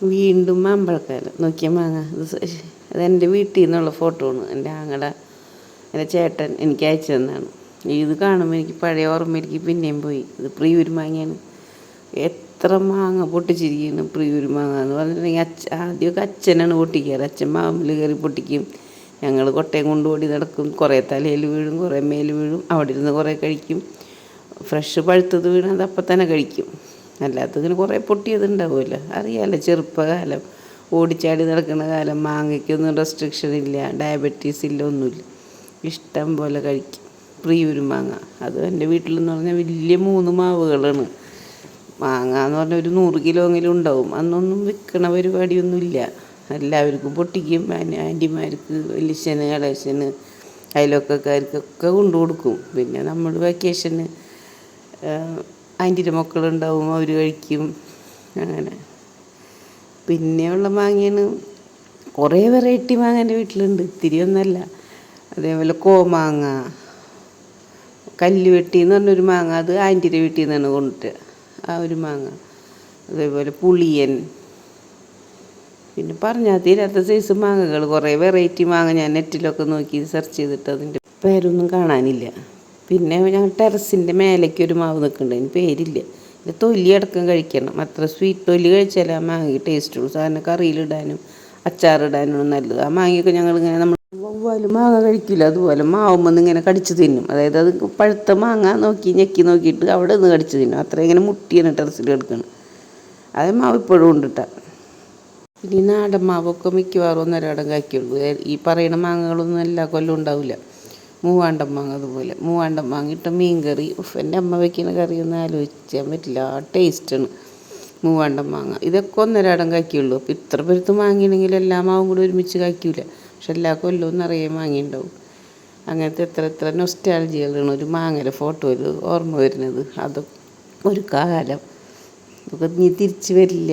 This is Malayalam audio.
വീണ്ടും മാമ്പഴക്കാലം നോക്കിയാൽ മാങ്ങ. അതെൻ്റെ വീട്ടിൽ നിന്നുള്ള ഫോട്ടോ ആണ്. എൻ്റെ ചേട്ടൻ എനിക്ക് അയച്ചു തന്നതാണ്. ഇത് കാണുമ്പോൾ എനിക്ക് പഴയ ഓർമ്മയിലേക്ക് പിന്നെയും പോയി. ഇത് പ്രിയൂർ മാങ്ങയാണ്. എത്ര മാങ്ങ പൊട്ടിച്ചിരിക്കുന്നു പ്രിയൂർ മാങ്ങ എന്ന് പറഞ്ഞിട്ടുണ്ടെങ്കിൽ ആദ്യമൊക്കെ അച്ഛനാണ് പൊട്ടിക്കാറ്. അച്ഛൻ മാവിൽ കയറി പൊട്ടിക്കും. ഞങ്ങൾ കൊട്ടയം കൊണ്ടുപോടി നടക്കും. കുറേ തലയിൽ വീഴും, കുറേ മേൽ വീഴും. അവിടെ ഇരുന്ന് കുറേ കഴിക്കും. ഫ്രഷ് പഴുത്തത് വീണത് അപ്പം തന്നെ കഴിക്കും. അല്ലാത്തതിന് കുറേ പൊട്ടിയതുണ്ടാവുമല്ലോ, അറിയാമല്ലോ. ചെറുപ്പകാലം ഓടിച്ചാടി നടക്കുന്ന കാലം. മാങ്ങയ്ക്കൊന്നും റെസ്ട്രിക്ഷൻ ഇല്ല, ഡയബറ്റീസ് ഇല്ല, ഒന്നുമില്ല. ഇഷ്ടം പോലെ കഴിക്കും പ്രിയൂർ മാങ്ങ. അത് എൻ്റെ വീട്ടിലെന്ന് പറഞ്ഞാൽ വലിയ 3 മാവുകളാണ്. മാങ്ങ എന്ന് പറഞ്ഞാൽ ഒരു 100 കിലോയെങ്കിലും ഉണ്ടാവും. അന്നൊന്നും വിൽക്കണ പരിപാടിയൊന്നുമില്ല. എല്ലാവർക്കും പൊട്ടിക്കും. ആൻറ്റിമാർക്ക്, വലിയച്ഛന്, ഇളയച്ഛന്, അയൽവക്കക്കാർക്കൊക്കെ കൊണ്ടു കൊടുക്കും. പിന്നെ നമ്മൾ വെക്കേഷന് ആൻറ്റിയുടെ മക്കളുണ്ടാവും, അവർ കഴിക്കും. അങ്ങനെ പിന്നെയുള്ള മാങ്ങയാണ്. കുറേ വെറൈറ്റി മാങ്ങ എൻ്റെ വീട്ടിലുണ്ട്, ഇത്തിരി ഒന്നല്ല. അതേപോലെ കോമാങ്ങ, കല്ലുവെട്ടി എന്ന് പറഞ്ഞൊരു മാങ്ങ, അത് ആൻറ്റിയുടെ വീട്ടിൽ നിന്നാണ് കൊണ്ടുവരിക, ആ ഒരു മാങ്ങ. അതേപോലെ പുളിയൻ, പിന്നെ പറഞ്ഞാൽ തീരാത്ത സൈസ് മാങ്ങകൾ, കുറേ വെറൈറ്റി മാങ്ങ. ഞാൻ നെറ്റിലൊക്കെ നോക്കി സെർച്ച് ചെയ്തിട്ട് അതിൻ്റെ പേരൊന്നും കാണാനില്ല. പിന്നെ ഞങ്ങൾ ടെറസിൻ്റെ മേലേക്ക് ഒരു മാവ് നിൽക്കുന്നുണ്ട്, അതിന് പേരില്ല. ഇതിൻ്റെ തൊലി അടക്കം കഴിക്കണം. അത്ര സ്വീറ്റ് തൊലി കഴിച്ചാൽ ആ മാങ്ങയ്ക്ക് ടേസ്റ്റുള്ളൂ. സാധാരണ കറിയിലിടാനും അച്ചാറിടാനും നല്ലത്. ആ മാങ്ങയൊക്കെ ഞങ്ങളിങ്ങനെ നമ്മൾ വവ്വാലും മാങ്ങ കഴിക്കില്ല, അതുപോലെ മാവുമ്പോൾ ഇങ്ങനെ കടിച്ച് തിന്നും. അതായത് അത് പഴുത്ത മാങ്ങ നോക്കി ഞെക്കി നോക്കിയിട്ട് അവിടെ നിന്ന് കടിച്ച് തിന്നും. അത്ര ഇങ്ങനെ മുട്ടിയാണ് ടെറസിൽ കിടക്കണം. അതേ മാവ് ഇപ്പോഴും ഉണ്ടിട്ട. പിന്നെ ഈ നാടൻ മാവൊക്കെ മിക്കവാറും 1.5 കായ്ക്കുള്ളൂ. ഈ പറയുന്ന മാങ്ങകളൊന്നും എല്ലാ കൊല്ലം ഉണ്ടാവില്ല. മൂവാണ്ടൻ മാങ്ങ അതുപോലെ. മൂവാണ്ടൻ മാങ്ങ ഇട്ട മീൻ കറി, എൻ്റെ അമ്മ വയ്ക്കുന്ന കറിയൊന്നും ആലോചിക്കാൻ പറ്റില്ല, ആ ടേസ്റ്റാണ് മൂവാണ്ടൻ മാങ്ങ. ഇതൊക്കെ 1.5 കായ്ക്കുള്ളൂ. അപ്പോൾ ഇത്ര പേരുത്ത് മാങ്ങയാണെങ്കിൽ എല്ലാ മാവും കൂടി ഒരുമിച്ച് കായ്ക്കില്ല. പക്ഷെ എല്ലാ കൊല്ലവും നിറയെ മാങ്ങ ഉണ്ടാവും. അങ്ങനത്തെ എത്ര നൊസ്റ്റാൾജികളാണ് ഒരു മാങ്ങയുടെ ഫോട്ടോയിൽ ഓർമ്മ വരുന്നത്. അതൊക്കെ ഒരു കാലം, അതൊക്കെ ഇനി തിരിച്ച് വരില്ല.